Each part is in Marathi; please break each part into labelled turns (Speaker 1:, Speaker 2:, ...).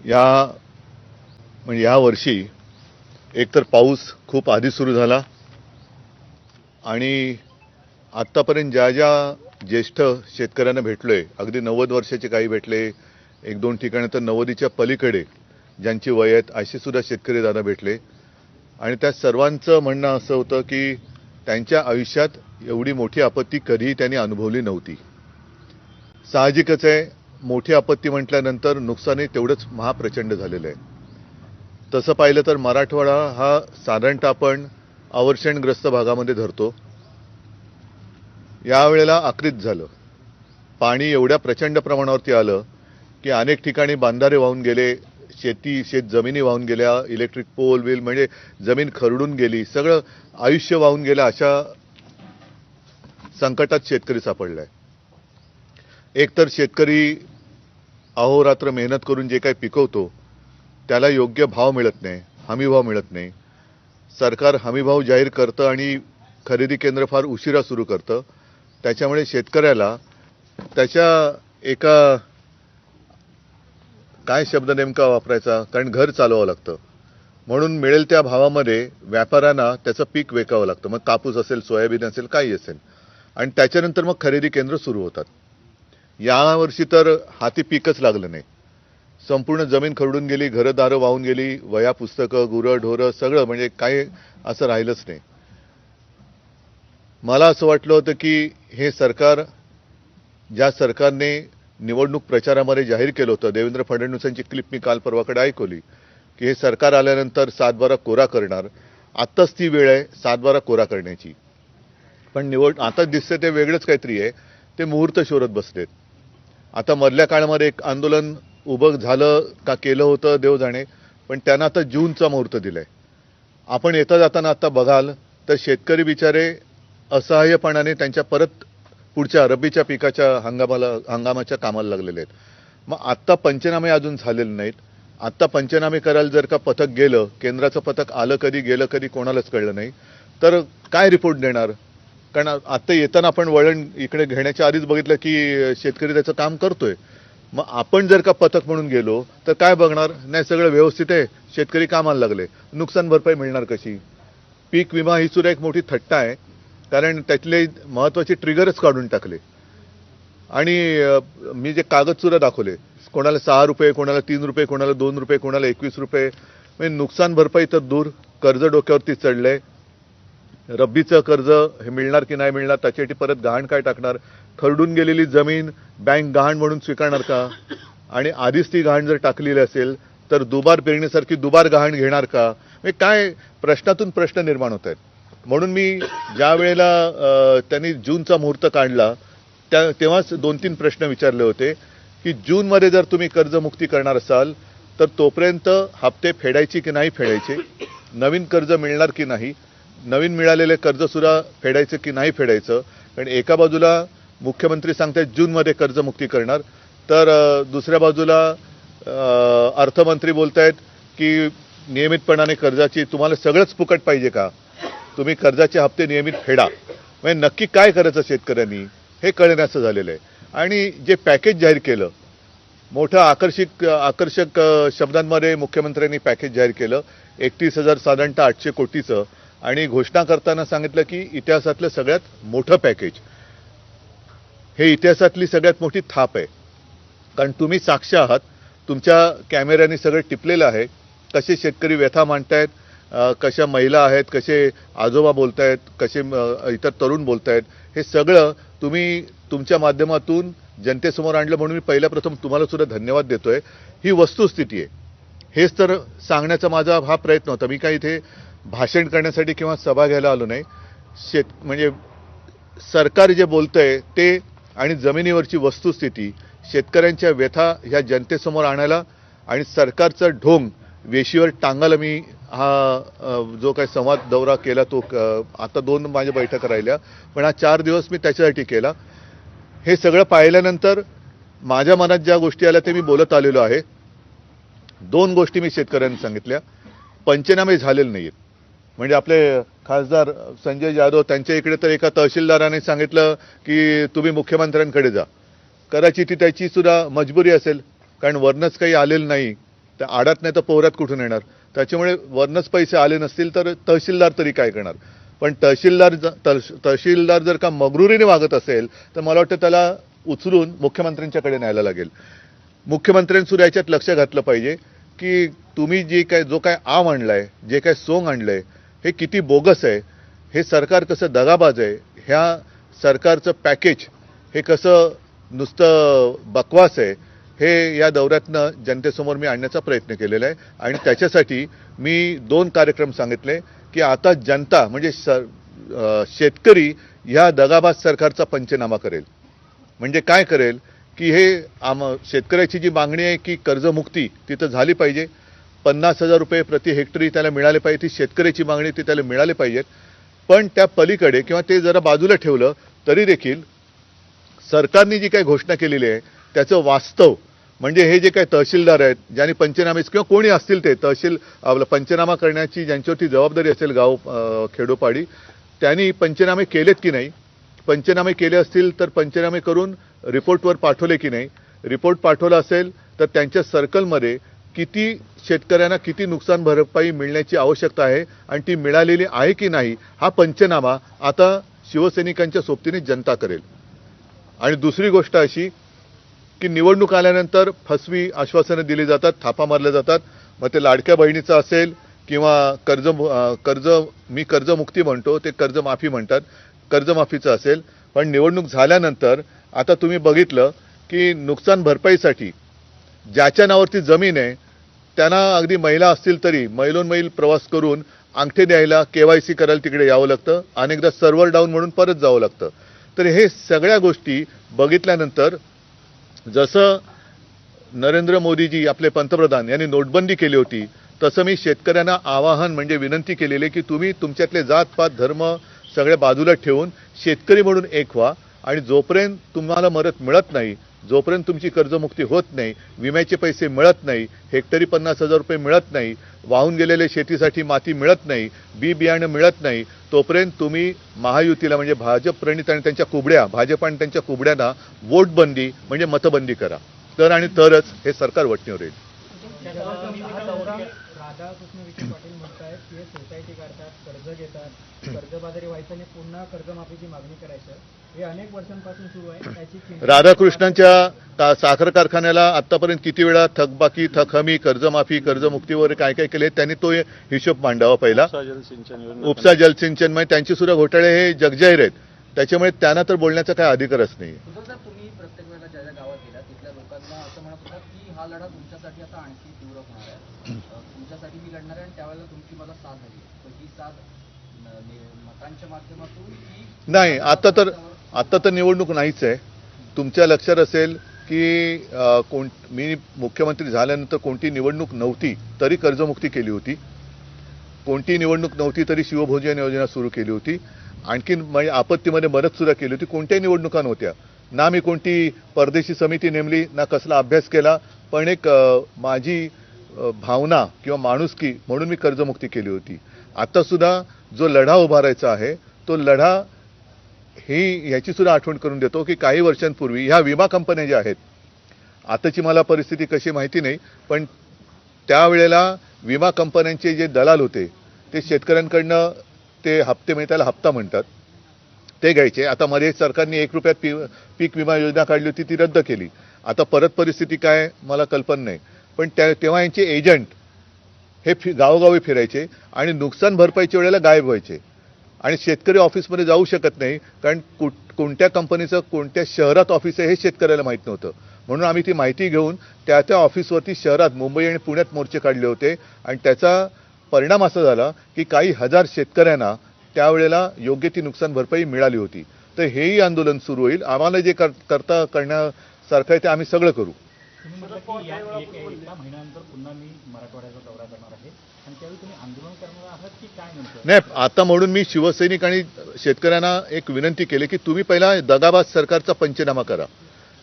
Speaker 1: या म्हणजे या वर्षी एकतर पाऊस खूप आधी सुरू झाला आणि आत्तापर्यंत ज्या ज्या ज्येष्ठ शेतकऱ्यांना भेटलोय, अगदी 90 वर्षाचे काही भेटले, एक दोन ठिकाणी तर 90च्या पलीकडे ज्यांची वय आहेत असे सुद्धा शेतकरी दादा भेटले आणि त्या सर्वांचं म्हणणं असं होतं की त्यांच्या आयुष्यात एवढी मोठी आपत्ती कधीही त्यांनी अनुभवली नव्हती. साहजिकच आहे, मोठी आपत्ती म्हटल्यानंतर नुकसानही तेवढंच महाप्रचंड झालेलं आहे. तसं पाहिलं तर मराठवाडा हा साधारणतः आपण अवर्षणग्रस्त भागामध्ये धरतो. यावेळेला आक्रीत झालं. पाणी एवढ्या प्रचंड प्रमाणावरती आलं की अनेक ठिकाणी बांधारे वाहून गेले, शेत जमिनी वाहून गेल्या, इलेक्ट्रिक पोल बिल म्हणजे जमीन खरडून गेली, सगळं आयुष्य वाहून गेलं. अशा संकटात शेतकरी सापडलाय. एकतर शेतकरी अहोरात्र मेहनत करून जे काही पिकवतो त्याला योग्य भाव मिळत नाही, हमीभाव मिळत नाही. सरकार हमीभाव जाहीर करतं आणि खरेदी केंद्र फार उशिरा सुरू करतं. त्याच्यामुळे शेतकऱ्याला त्याच्या एका काय शब्द नेमका वापरायचा, कारण घर चालवावं लागतं, म्हणून मिळेल त्या भावामध्ये व्यापाऱ्यांना त्याचं पीक विकावं लागतं. मग कापूस असेल, सोयाबीन असेल, काही असेल, आणि त्याच्यानंतर मग खरेदी केंद्र सुरू होतात. यावर्षी तर हाती पीकच लागलं नाही. संपूर्ण जमीन खरडून गेली, घरदारं वाहून गेली, वह्या पुस्तकं, गुरं ढोरं सगळं, म्हणजे काही असं राहिलंच नाही. मला असं वाटलं होतं की हे सरकार, ज्या सरकारने निवडणूक प्रचारामध्ये जाहीर केलं होतं, देवेंद्र फडणवीसांची क्लिप मी काल परवाकडे ऐकवली की हे सरकार आल्यानंतर 7/12 कोरा करणार. आत्ताच ती वेळ आहे 7/12 कोरा करण्याची. पण आता दिसते ते वेगळंच काहीतरी आहे. ते मुहूर्त शोधत बसलेत. आता मधल्या काळामध्ये एक आंदोलन उभं झालं का केलं होतं देव जाणे, पण त्यांना आता जूनचा मुहूर्त दिलाय. आपण येता जाताना आता बघाल तर शेतकरी बिचारे असहाय्यपणाने त्यांच्या परत पुढच्या रब्बीच्या पिकाच्या हंगामाच्या कामाला लागलेले आहेत. मग आत्ता पंचनामे अजून झालेले नाहीत. आत्ता पंचनामे करायला जर का पथक गेलं, केंद्राचं पथक आलं कधी, गेलं कधी, कोणालाच कळलं नाही, तर काय रिपोर्ट देणार? कारण आत्ता येताना आपण वळण इकडे घेण्याच्या आधीच बघितलं की शेतकरी त्याचं काम करतोय. मग आपण जर का पथक म्हणून गेलो तर काय बघणार? नाही, सगळं व्यवस्थित आहे, शेतकरी कामाला लागले, नुकसान भरपाई मिळणार कशी? पीक विमा ही सुद्धा एक मोठी थट्टा आहे, कारण त्यातले महत्त्वाचे ट्रिगरच काढून टाकले. आणि मी जे कागद सुद्धा दाखवले, कोणाला 6 रुपये, कोणाला 3 रुपये, कोणाला 2 रुपये, कोणाला 21 रुपये, म्हणजे नुकसान भरपाई तर दूर, कर्ज डोक्यावरती चढलंय. रब्बीचं कर्ज हे मिळणार की नाही मिळणार, त्याच्यासाठी परत गहाण काय टाकणार? खरडून गेलेली जमीन बँक गहाण म्हणून स्वीकारणार का? आणि आधीच ती गहाण जर टाकलेली असेल तर दुबार पेरणीसारखी दुबार गहाण घेणार का? म्हणजे काय प्रश्नातून प्रश्न निर्माण होत आहेत. म्हणून मी ज्या वेळेला त्यांनी जूनचा मुहूर्त काढला तेव्हाच 2-3 प्रश्न विचारले होते की जूनमध्ये जर तुम्ही कर्जमुक्ती करणार असाल तर तोपर्यंत हप्ते फेडायचे की नाही फेडायचे, नवीन कर्ज मिळणार की नाही, नवीन मिळालेले कर्ज सुद्धा फेडायचं की नाही फेडायचं. कारण एका बाजूला मुख्यमंत्री सांगतात जूनमध्ये कर्जमुक्ती करणार, तर दुसऱ्या बाजूला अर्थमंत्री बोलतायत की नियमितपणाने कर्जाची तुम्हाला सगळंच फुकट पाहिजे का? तुम्ही कर्जाचे हप्ते नियमित फेडा. म्हणजे नक्की काय करायचं शेतकऱ्यांनी हे कळण्याचं झालेलं आहे. आणि जे पॅकेज जाहीर केलं, मोठं आकर्षक शब्दांमध्ये मुख्यमंत्र्यांनी पॅकेज जाहीर केलं, 31,000 साधारणतः 800 कोटीचं, आणि घोषणा करताना सांगितलं की इतिहासातलं सगळ्यात मोठं पॅकेज. हे इतिहासातली सगळ्यात मोठी थाप आहे. कारण तुम्ही साक्ष आहात, तुमच्या कॅमेऱ्याने सगळं टिपलेलं आहे. कसे शेतकरी व्यथा मांडतायत, कशा महिला आहेत, कसे आजोबा बोलतायत, कसे इतर तरुण बोलतायत, हे सगळं तुम्ही तुमच्या माध्यमातून जनतेसमोर आणलं, म्हणून मी पहिल्या प्रथम तुम्हाला सुद्धा धन्यवाद देतोय. ही वस्तुस्थिती आहे. हेच तर सांगण्याचा माझा हा प्रयत्न होता. मी काही इथे भाषण करण्यासाठी किंवा सभा घ्यायला आलो नाही. म्हणजे सरकार जे बोलतंय ते आणि जमिनीवरची वस्तुस्थिती, शेतकऱ्यांच्या व्यथा ह्या जनतेसमोर आणायला आणि सरकारचं ढोंग वेशीवर टांगायला मी हा जो काही संवाद दौरा केला तो आता 2 माझ्या बैठका राहिल्या, पण हा 4 दिवस मी त्याच्यासाठी केला. हे सगळं पाहिल्यानंतर माझ्या मनात ज्या गोष्टी आल्या ते मी बोलत आलेलो आहे. 2 गोष्टी मी शेतकऱ्यांनी सांगितल्या. पंचनामे झालेले नाहीत. म्हणजे आपले खासदार संजय जाधव त्यांच्या इकडे तर एका तहसीलदाराने सांगितलं की तुम्ही मुख्यमंत्र्यांकडे जा. कदाचित ती त्याची सुद्धा मजबुरी असेल, कारण वरनच काही आलेलं नाही. त्या आडात नाही तर पोहरात कुठून येणार. त्याच्यामुळे वरनच पैसे आले नसतील तर तहसीलदार तरी काय करणार. पण तहसीलदार जर का मगरुरीने वागत असेल तर मला वाटतं त्याला उचलून मुख्यमंत्र्यांच्याकडे न्यायला लागेल. मुख्यमंत्र्यांनी सुद्धा याच्यात लक्ष घातलं पाहिजे की तुम्ही जो काय आम आणलाय, जे काय सोंग आणलंय, हे किती बोगस आहे, हे सरकार कसं दगाबाज आहे, ह्या सरकारचं पॅकेज हे कसं नुसतं बकवास आहे, हे या दौऱ्यातनं जनतेसमोर मी आणण्याचा प्रयत्न केलेला आहे. आणि त्याच्यासाठी मी 2 कार्यक्रम सांगितले की आता जनता म्हणजे शेतकरी ह्या दगाबाज सरकारचा पंचनामा करेल. म्हणजे काय करेल की हे शेतकऱ्याची जी मागणी आहे की कर्जमुक्ती तिथं झाली पाहिजे, 50,000 रुपये प्रति हेक्टरी त्याला मिळाले पाहिजे, ती शेतकऱ्याची मागणी ती त्याला मिळाले पाहिजेत. पण त्या पलीकडे किंवा ते जरा बाजूला ठेवलं तरी देखील सरकारने जी काही घोषणा केलेली आहे त्याचं वास्तव म्हणजे हे जे काही तहसीलदार आहेत, ज्यांनी पंचनामे किंवा कोणी असतील ते आपला पंचनामा करण्याची ज्यांच्यावरती जबाबदारी असेल गाव खेडोपाडी, त्यांनी पंचनामे केलेत की नाही, पंचनामे केले असतील तर पंचनामे करून रिपोर्टवर पाठवले की नाही, रिपोर्ट पाठवला असेल तर त्यांच्या सर्कलमध्ये किती शेतकऱ्यांना किती नुकसान भरपाई मिळण्याची आवश्यकता आहे आणि ती मिळालेली आहे की नाही, हा पंचनामा आता शिवसैनिकांच्या सोबतीने जनता करेल. आणि दुसरी गोष्ट अशी की निवडणूक आल्यानंतर फसवी आश्वासनं दिली जातात, थापा मारल्या जातात. मग ते लाडक्या बहिणीचं असेल किंवा मी कर्जमुक्ती म्हणतो, ते कर्जमाफी म्हणतात, कर्जमाफीचं असेल. पण निवडणूक झाल्यानंतर आता तुम्ही बघितलं की नुकसान भरपाईसाठी ज्याच्या नावावरती जमीन आहे त्यांना अगदी महिला असतील तरी मैलोनमैल प्रवास करून अंगठे द्यायला KYC करायला तिकडे यावं लागतं, अनेकदा सर्व्हर डाऊन म्हणून परत जावं लागतं. तर हे सगळ्या गोष्टी बघितल्यानंतर जसं नरेंद्र मोदीजी आपले पंतप्रधान यांनी नोटबंदी केली होती तसं मी शेतकऱ्यांना आवाहन म्हणजे विनंती केलेली आहे की तुम्ही तुमच्यातले जातपात धर्म सगळ्या बाजूला ठेवून शेतकरी म्हणून एक व्हा. आणि जोपर्यंत तुम्हाला मदत मिळत नाही, जोपर्यंत तुमची कर्जमुक्ती होत नाही, विम्याचे पैसे मिळत नाही, हेक्टरी 50,000 रुपये मिळत नाही, वाहून गेलेले शेतीसाठी माती मिळत नाही, बी बियाणं मिळत नाही, तोपर्यंत तुम्ही महायुतीला म्हणजे भाजप प्रणित आणि त्यांच्या कुबड्या भाजप आणि त्यांच्या कुबड्यांना वोटबंदी म्हणजे मतबंदी करा. तर आणि तरच हे सरकार वटणीवर येईल.
Speaker 2: राधाकृष्ण विखे पाटील म्हणतायत की हे सोसायटी काढतात, कर्ज घेतात, कर्जबाजारी व्हायचं आणि पुन्हा कर्जमाफीची मागणी करायचं. हे अनेक वर्षांपासून सुरू आहे. त्याची
Speaker 1: राधाकृष्णांच्या साखर कारखान्याला आतापर्यंत किती वेळा थकबाकी, थकहमी, कर्जमाफी, कर्जमुक्ती वगैरे काय काय केले त्यांनी तो हिशोब मांडावा पहिला. उपसा जलसिंचन म्हणजे त्यांचे सुद्धा घोटाळे हे जगजाहीर आहेत. त्याच्यामुळे त्यांना तर बोलण्याचा काय अधिकारच नाही.
Speaker 3: तुम्ही प्रत्येक वेळेला ज्या ज्या गावात गेला तिथल्या लोकांना असं म्हणत होता की हा लढा तुमच्यासाठी आता आणखी तीव्र होणार आहे, तुमच्यासाठी मी लढणार आहे आणि त्यावेळेला तुमची मला साथ झाली. तर ही साथ मतांच्या माध्यमातून की
Speaker 1: नाही, आता तर निवडणूक नाहीच आहे. तुमच्या लक्षात असेल की मी मुख्यमंत्री झाल्यानंतर कोणती निवडणूक नव्हती तरी कर्जमुक्ती केली होती, कोणती निवडणूक नव्हती तरी शिवभोजन योजना सुरू केली होती, आणखीन म्हणजे आपत्तीमध्ये मदत सुद्धा केली होती. कोणत्याही निवडणुका नव्हत्या ना, मी कोणती परदेशी समिती नेमली ना, कसला अभ्यास केला. पण एक माझी भावना किंवा माणुसकी म्हणून मी कर्जमुक्ती केली होती. आता सुद्धा जो लढा उभारायचा आहे तो लढा ह्याची सुद्धा आठवण करून देतो की काही वर्षांपूर्वी ह्या विमा कंपन्या ज्या आहेत, आताची मला परिस्थिती कशी माहिती नाही, पण त्यावेळेला विमा कंपन्यांचे जे दलाल होते ते शेतकऱ्यांकडनं ते हप्ते मिळतात, त्याला हप्ता म्हणतात, ते घ्यायचे. आता मध्ये सरकारने 1 रुपयात पीक विमा योजना काढली होती, ती रद्द केली. आता परत परिस्थिती काय मला कल्पना नाही. पण तेव्हा यांचे एजंट हे गावोगावी फिरायचे आणि नुकसान भरपाईच्या वेळेला गायब व्हायचे आणि शेतकरी ऑफिसमध्ये जाऊ शकत नाही, कारण कोणत्या कंपनीचं कोणत्या शहरात ऑफिस आहे हे शेतकऱ्याला माहीत नव्हतं. म्हणून आम्ही ती माहिती घेऊन त्या ऑफिसवरती शहरात मुंबई आणि पुण्यात मोर्चे काढले होते आणि त्याचा परिणाम असा झाला की काही हजार शेतकऱ्यांना त्यावेळेला योग्य ती नुकसान भरपाई मिळाली होती. तर हेही आंदोलन सुरू होईल. आम्हाला जे करण्यासारखं आहे ते आम्ही सगळं करू.
Speaker 2: तुम्ही म्हटलं की एका महिन्यानंतर पुन्हा मी मराठवाड्याचा दौरा करणार आहे आणि त्यावेळी तुम्ही आंदोलन करणार आहात की काय नेमकं?
Speaker 1: नाही, आता म्हणून मी शिवसैनिक आणि शेतकऱ्यांना एक विनंती केली की तुम्ही पहिला दगाबाज सरकारचा पंचनामा करा.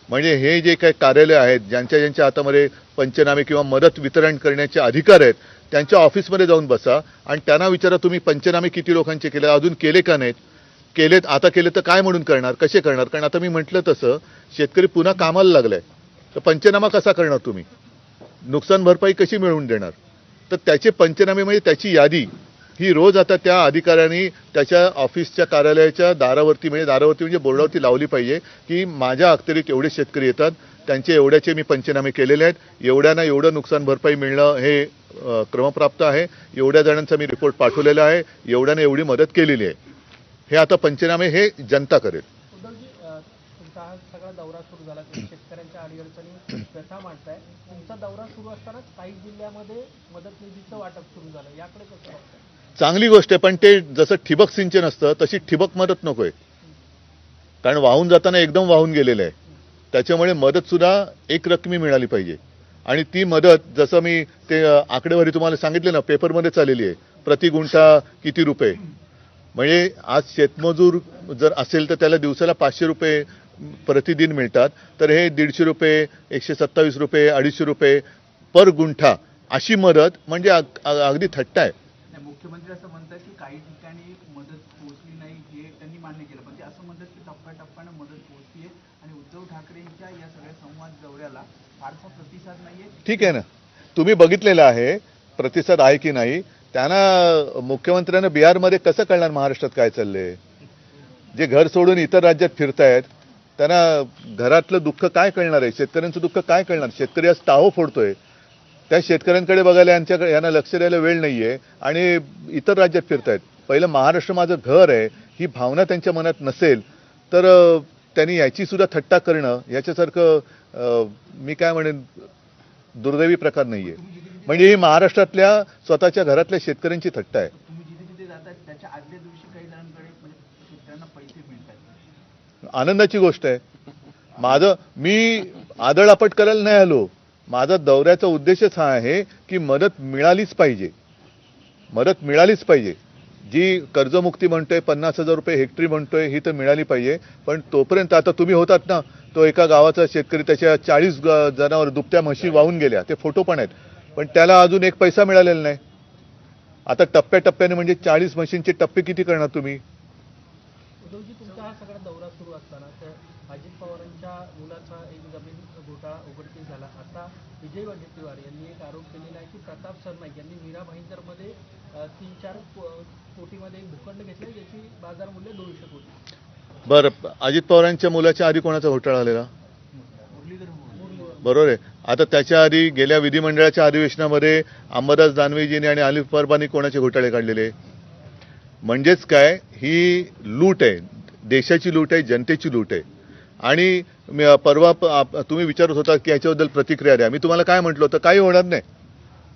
Speaker 1: म्हणजे हे जे काही कार्यालय आहेत ज्यांच्या हातामध्ये पंचनामे किंवा मदत वितरण करण्याचे अधिकार आहेत त्यांच्या ऑफिसमध्ये जाऊन बसा आणि त्यांना विचारा तुम्ही पंचनामे किती लोकांचे केले, अजून केले का नाहीत, केलेत, आता केले तर काय म्हणून करणार, कसे करणार. कारण आता मी म्हटलं तसं शेतकरी पुन्हा कामाला लागलाय, तर पंचनामा कसा करणार तुम्ही. नुकसान भरपाई कशी मिळवून देणार? तर त्याचे पंचनामे म्हणजे त्याची यादी ही रोज आता त्या अधिकाऱ्यांनी त्याच्या ऑफिसच्या कार्यालयाच्या दारावरती म्हणजे बोर्डावरती लावली पाहिजे की माझ्या अखत्यारीत एवढे शेतकरी येतात, त्यांचे एवढ्याचे मी पंचनामे केलेले आहेत, एवढ्यांना एवढं नुकसान भरपाई मिळणं हे क्रमप्राप्त आहे, एवढ्या जणांचा मी रिपोर्ट पाठवलेला आहे, एवढ्याने एवढी मदत केलेली आहे. हे आता पंचनामे हे जनता करेल.
Speaker 2: उद्धवजी, तुमचा हा सगळा दौरा सुरू झाला, तुम्ही शेतकऱ्यांच्या अडीअडचणी व्यथा मांडताय. तुमचा दौरा सुरू असतानाच काही जिल्ह्यामध्ये मदत निधीचं वाटप सुरू झालं, याकडे कसं बघताय?
Speaker 1: चांगली गोष्ट आहे, पण ते जसं ठिबक सिंचन असतं तशी ठिबक मदत नकोय, कारण वाहून जाताना एकदम वाहून गेलेलं आहे. त्याच्यामुळे मदत सुद्धा एक रकमी मिळाली पाहिजे. आणि ती मदत जसं मी ते आकडेवारी तुम्हाला सांगितले ना, पेपरमध्ये चाललेली आहे, प्रति गुंठा किती रुपये. म्हणजे आज शेतमजूर जर असेल तर त्याला दिवसाला 500 रुपये प्रतिदिन मिळतात, तर हे 150 रुपये, 127 रुपये, 250 रुपये पर गुंठा अशी मदत म्हणजे अगदी थट्टा आहे.
Speaker 4: मुख्यमंत्री असं म्हणतात की काही ठिकाणी मदत पोहोचली नाही, हे त्यांनी मान्य केलं, पण ते असं म्हणतात की टप्प्याटप्प्यानं मदत पोहोचली आहे आणि उद्धव ठाकरेंच्या या सगळ्या संवाद दौऱ्याला फारसा प्रतिसाद नाहीये.
Speaker 1: ठीक आहे ना, तुम्ही बघितलेलं आहे प्रतिसाद आहे की नाही. त्यांना मुख्यमंत्र्यांना बिहारमध्ये कसं कळणार महाराष्ट्रात काय चाललंय? जे घर सोडून इतर राज्यात फिरतायत त्यांना घरातलं दुःख काय कळणार आहे? शेतकऱ्यांचं दुःख काय कळणार? शेतकरी आज टाहो फोडतोय, त्या शेतकऱ्यांकडे बघायला यांना लक्ष द्यायला वेळ नाहीये आणि इतर राज्यात फिरतायत. पहिलं महाराष्ट्र माझं घर आहे ही भावना त्यांच्या मनात नसेल तर त्यांनी याची सुद्धा थट्टा करणं याच्यासारखं मी काय म्हणेन दुर्दैवी प्रकार नाहीये. म्हणजे ही महाराष्ट्रातल्या स्वतःच्या घरातल्या शेतकऱ्यांची थट्टा आहे.
Speaker 4: तुम्ही जिथे जिथे जातात त्याच्या आदल्या दिवशी काही जणांकडे म्हणजे शेतकऱ्यांना पैसे मिळतात.
Speaker 1: आनंदाची गोष्ट आहे. मी आदळआपट करायला नाही आलो. माझा दौऱ्याचा उद्देशच हा आहे की मदत मिळालीच पाहिजे, मदत मिळालीच पाहिजे. जी कर्जमुक्ती म्हणतोय, 50,000 रुपये हेक्टरी म्हणतोय, ही तर मिळाली पाहिजे. पण तोपर्यंत आता तुम्ही होतात ना, तो एका गावाचा शेतकरी त्याच्या 40 जनावर दुभत्या म्हशी वाहून गेल्या, ते फोटो पण आहेत, पण त्याला अजून एक पैसा मिळालेला नाही. आता टप्प्याटप्प्याने म्हणजे 40 म्हशींचे टप्पे किती करणार तुम्ही?
Speaker 2: उद्धवजी, तुमचा हा सगळा दौरा सुरू असताना तर अजित पवारांच्या मुलाचा एक जमीन घोटाळा उघडकीस झाला. आता विजय वडेट्टीवार यांनी एक आरोप केलेला आहे की प्रताप सरनाईक यांनी मीरा भाईंदरमध्ये 3-4 कोटीमध्ये एक भूखंड घेतले, ज्याची बाजार मूल्य 200 कोटी.
Speaker 1: बरं, अजित पवारांच्या मुलाच्या आधी कोणाचा घोटाळा आलेला? बरोबर आहे. आता त्याच्या आधी गेल्या विधिमंडळाच्या अधिवेशनामध्ये अंबादास दानवेजींनी आणि अनिल परबांनी कोणाचे घोटाळे काढलेले? म्हणजेच काय, ही लूट आहे, देशाची लूट आहे, जनतेची लूट आहे. आणि परवा तुम्ही विचारत होता की याच्याबद्दल प्रतिक्रिया द्या. मी तुम्हाला काय म्हटलं होतं, काही होणार नाही,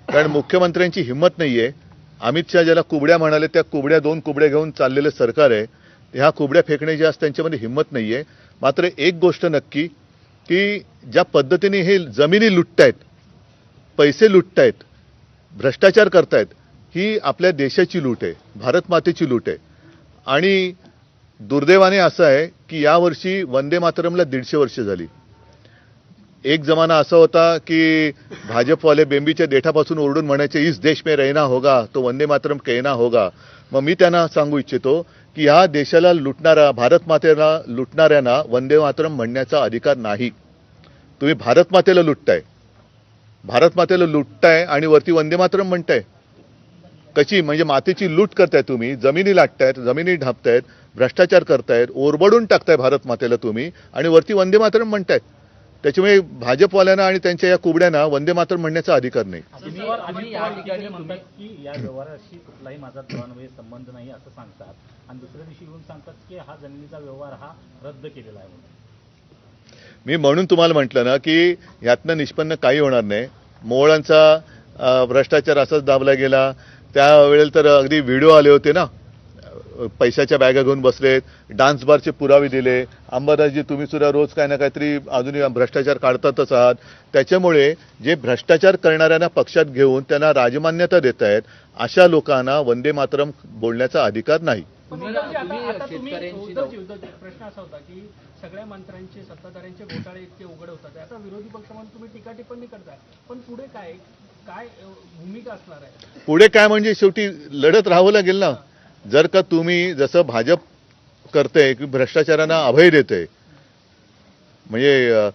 Speaker 1: कारण मुख्यमंत्र्यांची हिंमत नाहीये. अमित शहा ज्याला कुबड्या म्हणाले त्या कुबड्या 2 कुबड्या घेऊन चाललेलं सरकार आहे. ह्या कुबड्या फेकण्याची आज त्यांच्यामध्ये हिंमत नाहीये. मात्र एक गोष्ट नक्की की ज्या पद्धतीने हे जमिनी लुटतायत, पैसे लुटतायत, भ्रष्टाचार करतायत, ही आपल्या देशाची लूट आहे, भारत मातेची लूट आहे. आणि दुर्दैवाने असं आहे की यावर्षी वंदे मातरमला 150 वर्ष झाली. एक जमाना असा होता की भाजपवाले बेंबीच्या देठापासून ओरडून म्हणायचे, इस देश में रहना होगा तो वंदे मातरम कहना होगा. मग मी त्यांना सांगू इच्छितो की ह्या देशाला लुटणारा, भारत मातेला लुटणाऱ्यांना वंदे मातरम म्हणण्याचा अधिकार नाही. तुम्ही भारत मातेला लुटताय, भारत मातेला लुटताय आणि वरती वंदे मातरम म्हणताय. कशी? म्हणजे मातेची लूट करताय तुम्ही, जमिनी लाटतायत, जमिनी ढापतायत, भ्रष्टाचार करतायत, ओरबडून टाकताय भारत मातेला तुम्ही आणि वरती वंदे मातरम म्हणतायत. त्याच्यामुळे भाजपवाल्यांना आणि त्यांच्या या कुबड्यांना वंदे मातरम म्हणण्याचा अधिकार नाही.
Speaker 5: अजित पवार ठिकाणी म्हणतात की या व्यवहाराशी कुठलाही माझा पुराणवेळ संबंध नाही असं सांगतात आणि दुसऱ्या दिवशी येऊन सांगतात की हा जमिनीचा व्यवहार हा रद्द केलेला आहे.
Speaker 1: मी म्हणून तुम्हाला म्हटलं ना की यातनं निष्पन्न काही होणार नाही. मोहळांचा भ्रष्टाचार असाच दाबला गेला. त्यावेळेला तर अगदी व्हिडिओ आले होते ना, पैशाच्या बॅगा घेऊन बसलेत, डान्स बारचे पुरावे दिले. अंबादासजी, तुम्ही सुद्धा रोज काय ना काहीतरी अजूनही भ्रष्टाचार काढतातच आहात. त्याच्यामुळे जे भ्रष्टाचार करणाऱ्यांना पक्षात घेऊन त्यांना राजमान्यता देत आहेत, अशा लोकांना वंदे मातरम बोलण्याचा अधिकार नाही.
Speaker 2: पण उद्धवजी, आता तुम्ही उद्धवजी, प्रश्न असा होता की सगळ्या मंत्र्यांचे, सत्ताधाऱ्यांचे घोटाळे इतके उघड होतात, आता विरोधी पक्ष म्हणून तुम्ही टीका टिप्पणी करताय, पण पुढे काय काय भूमिका असणार आहे?
Speaker 1: पुढे काय म्हणजे शेवटी लढत राहावं लागेल ना. जर का तुम्ही जसं भाजप करते की भ्रष्टाचारांना अभय देते, म्हणजे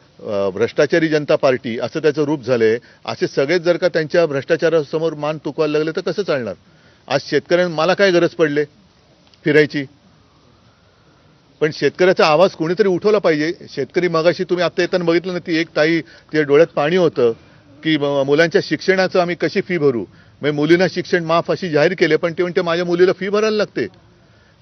Speaker 1: भ्रष्टाचारी जनता पार्टी असं त्याचं रूप झालंय. असे सगळेच जर का त्यांच्या भ्रष्टाचारासमोर मान तुकवायला लागले तर कसं चालणार? आज शेतकऱ्यांना मला काय गरज पडले फिरायची, पण शेतकऱ्याचा आवाज कोणीतरी उठवला पाहिजे. शेतकरी मगाशी तुम्ही आता येताना बघितलं ना, ती एक ताई तिच्या डोळ्यात पाणी होतं की मुलांच्या शिक्षणाचं आम्ही कशी फी भरू. मग मुलींना शिक्षण माफ अशी जाहीर केले, पण ते म्हणते माझ्या मुलीला फी भरायला लागते.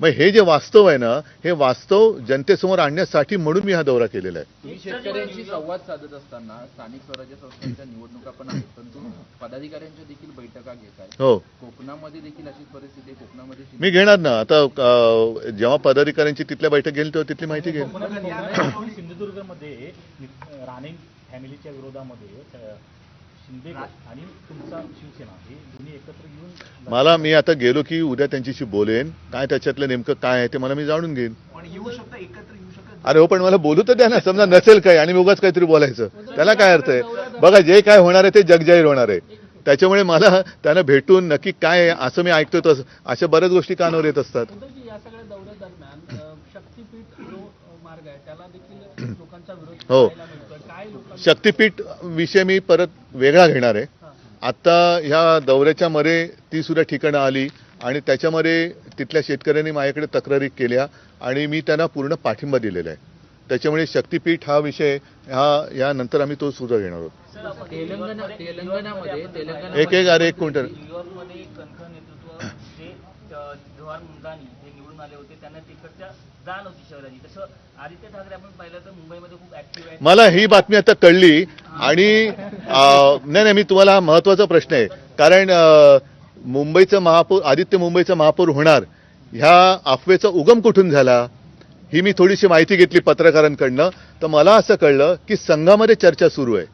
Speaker 1: मग हे जे वास्तव आहे ना, हे वास्तव जनतेसमोर आणण्यासाठी म्हणून मी हा दौरा केलेला आहे.
Speaker 3: तुम्ही शेतकऱ्यांशी संवाद साधत असताना स्थानिक स्वराज्य संस्थांच्या निवडणुका पण आहेत, परंतु पदाधिकाऱ्यांच्या देखील बैठका घेताय.
Speaker 1: हो,
Speaker 3: कोकणामध्ये देखील अशीच परिस्थिती आहे. कोकणामध्ये
Speaker 1: मी घेणार ना. आता जेव्हा पदाधिकाऱ्यांची तिथल्या बैठक घेईल तेव्हा तिथली माहिती घेईल.
Speaker 5: सिंधुदुर्गमध्ये राणे फॅमिलीच्या विरोधामध्ये शिंदे आणि तुमचा शिवसेना हे दोन्ही एकत्र येऊन
Speaker 1: मला मी आता गेलो की उद्या त्यांच्याशी बोलेन, काय त्याच्यातलं नेमकं काय आहे ते मला मी जाणून घेईन.
Speaker 4: पण येऊ शकतं, एकत्र येऊ शकतं.
Speaker 1: अरे हो, पण मला बोलू तर द्या ना. समजा नसेल काय आणि मी उगाच काहीतरी बोलायचं, त्याला काय अर्थ आहे? बघा, जे काय होणार आहे ते जगजाहीर होणार आहे. त्याच्यामुळे मला त्यांना भेटून नक्की काय आहे असं मी ऐकतोय, तसं अशा बऱ्याच गोष्टी कानावर येत असतात.
Speaker 2: उद्धवजी, या सगळ्या दौऱ्यादरम्यान शक्तीपीठ जो मार्ग आहे त्याला देखील लोकांचा विरोध
Speaker 1: हो.
Speaker 2: पाहायला मिळतोय. काय लोकांना
Speaker 1: शक्तीपीठ विषय मी परत वेगळा घेणार आहे. आता ह्या दौऱ्याच्या मध्ये ती सुद्धा ठिकाणं आली आणि त्याच्यामध्ये तिथल्या शेतकऱ्यांनी माझ्याकडे तक्रारी केल्या आणि मी त्यांना पूर्ण पाठिंबा दिलेला आहे. त्याच्यामुळे शक्तीपीठ हा विषय यानंतर आम्ही तो सुद्धा घेणार आहोत.
Speaker 3: तेलंगणामध्ये
Speaker 1: एक क्विंटल
Speaker 6: न्यूयॉर्कमध्ये कणखर नेतृत्व जे जवाहर मुंदानी हे निवडून आले होते, त्यांना तिकडच्या जाण होती शहराची. तसं आदित्य ठाकरे आपण पाहिलं तर मुंबईमध्ये खूप ऍक्टिव्ह आहे.
Speaker 1: मला ही बातमी आता कळली आणि नाही, मी तुम्हाला महत्वाचा प्रश्न आहे, कारण मुंबईचं महापौर आदित्य मुंबईचा महापौर होणार ह्या अफवेचा उगम कुठून झाला ही मी थोडीशी माहिती घेतली पत्रकारांकडनं. तर मला असं कळलं की संघामध्ये चर्चा सुरू आहे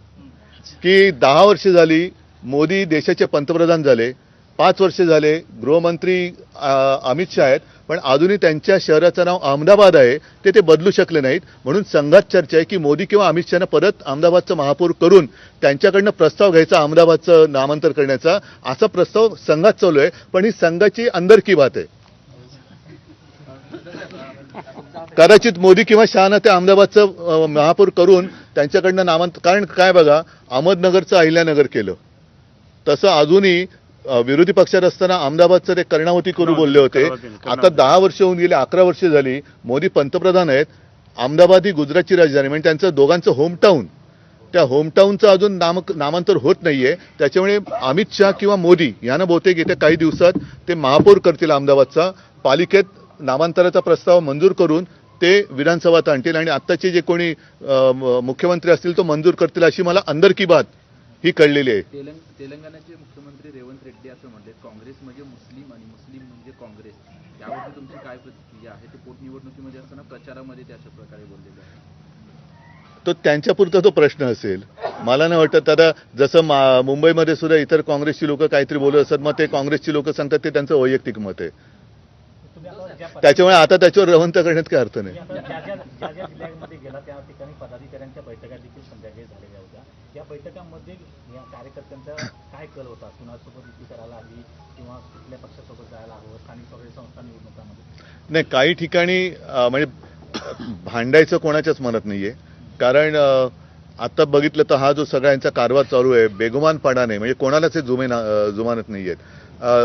Speaker 1: की 10 वर्ष झाली मोदी देशाचे पंतप्रधान झाले, 5 वर्ष झाले गृहमंत्री अमित शाह आहेत, पण अजूनही त्यांच्या शहराचं नाव अहमदाबाद आहे, ते बदलू शकले नाहीत. म्हणून संघात चर्चा आहे की मोदी किंवा अमित शहानं परत अहमदाबादचं महापौर करून त्यांच्याकडनं प्रस्ताव घ्यायचा अहमदाबादचं नामांतर करण्याचा, असा प्रस्ताव संघात चालू आहे. पण ही संघाची अंदर की बात आहे. कदाचित मोदी किंवा शहानं ते अहमदाबादचं महापौर करून त्यांच्याकडनं नामांतर, कारण काय बघा, अहमदनगरचं अहिल्यानगर केलं, तसं अजूनही विरोधी पक्षात असताना अहमदाबादचं ते कर्णावती करू बोलले होते. आता 10 वर्ष होऊन गेले, 11 वर्ष झाली मोदी पंतप्रधान आहेत. अहमदाबाद ही गुजरातची राजधानी, म्हणजे त्यांचं दोघांचं होमटाऊन, त्या होमटाऊनचं अजून नामांतर होत नाहीये. त्याच्यामुळे अमित शहा किंवा मोदी यांना बहुतेक येत्या काही दिवसात ते महापौर करतील अहमदाबादचा. पालिकेत नामांतराचा प्रस्ताव मंजूर करून ते विधानसभात आणतील आणि आत्ताचे जे कोणी मुख्यमंत्री असतील तो मंजूर करतील, अशी मला अंदर की बात ही कळलेली आहे.
Speaker 3: तेलंगणाचे मुख्यमंत्री रेवंत रेड्डी असं म्हणले, काँग्रेस म्हणजे मुस्लिम आणि मुस्लिम म्हणजे काँग्रेस. यावरती तुमची काय प्रतिक्रिया आहे? ते पोटनिवडणुकीमध्ये असताना प्रचारामध्ये ते अशा प्रकारे बोललेले आहे.
Speaker 1: तो त्यांच्यापुरता तो प्रश्न असेल. मला नाही वाटत. आता जसं मुंबईमध्ये सुद्धा इतर काँग्रेसची लोक काहीतरी बोलत असतात, मग ते काँग्रेसची लोक सांगतात ते त्यांचं वैयक्तिक मत आहे. त्याच्यामुळे आता त्याच्यावर रवंत करण्यात काही अर्थ नाही.
Speaker 5: ज्या जिल्ह्यामध्ये गेला त्या ठिकाणी पदाधिकाऱ्यांच्या बैठका देखील संध्याकाळी झालेल्या होत्या. या बैठकांमध्ये या कार्यकर्त्यांचा काय कल होता? कुणासोबत युती करायला हवी किंवा कुठल्या पक्षासोबत जायला हवं? स्थानिक स्वराज्य संस्था निवडणुकामध्ये
Speaker 1: नाही, काही ठिकाणी म्हणजे भांडायचं कोणाच्याच मनात नाहीये. कारण आता बघितलं तर हा जो सगळ्यांचा कारभार चालू आहे बेगुमानपणाने, म्हणजे कोणालाच हे जुमानत नाहीयेत.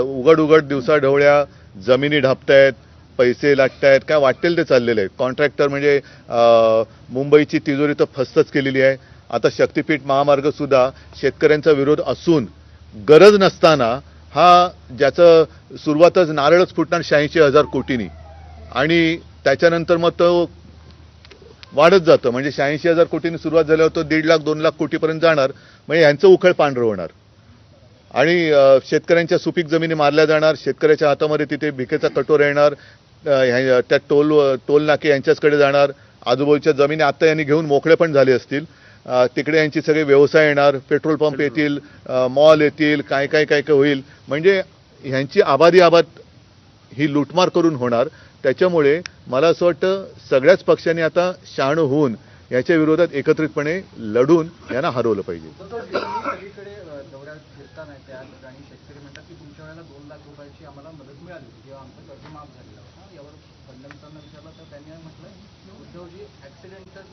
Speaker 1: उघड उघड दिवसाढवळ्या जमिनी ढापतायत, पैसे लाटतायत, काय वाटेल ते चाललेलं आहे. कॉन्ट्रॅक्टर म्हणजे मुंबईची तिजोरी तर फस्तच केलेली आहे. आता शक्तीपीठ महामार्ग सुद्धा शेतकऱ्यांचा विरोध असून गरज नसताना हा ज्याचं सुरुवातच नारळच फुटणार 86,000 कोटींनी आणि त्याच्यानंतर मग तो वाढत जातं. म्हणजे 86,000 कोटींनी सुरुवात झाल्यावर तो 1.5 लाख 2 लाख कोटीपर्यंत जाणार. म्हणजे यांचं उखळ पांढरं होणार आणि शेतकऱ्यांच्या सुपीक जमिनी मारल्या जाणार. शेतकऱ्याच्या हातामध्ये तिथे भिकेचा कटोरा येणार. त्या टोल नाके यांच्याचकडे जाणार. आजूबाजूच्या जमिनी आता यांनी घेऊन मोकळे पण झाले असतील. तिकडे यांची सगळे व्यवसाय येणार, पेट्रोल पंप येतील, मॉल येतील, काय काय काय काय होईल. म्हणजे ह्यांची आबादी ही लुटमार करून होणार. त्याच्यामुळे मला असं वाटतं सगळ्याच पक्षांनी आता शहाणं होऊन याच्या विरोधात एकत्रितपणे लढून यांना हरवलं पाहिजे.
Speaker 3: सगळीकडे दौऱ्यात फिरताना त्या ठिकाणी शेतकरी म्हणतात की तुमच्या त्यावेळेला 2 लाख रुपयाची आम्हाला मदत मिळाली होती, जेव्हा आमचं कर्ज माफ झालेलं होतं. यावर फडणवीसांना विचारलं तर त्यांनी म्हटलं उद्धवजी ॲक्सिडेंटल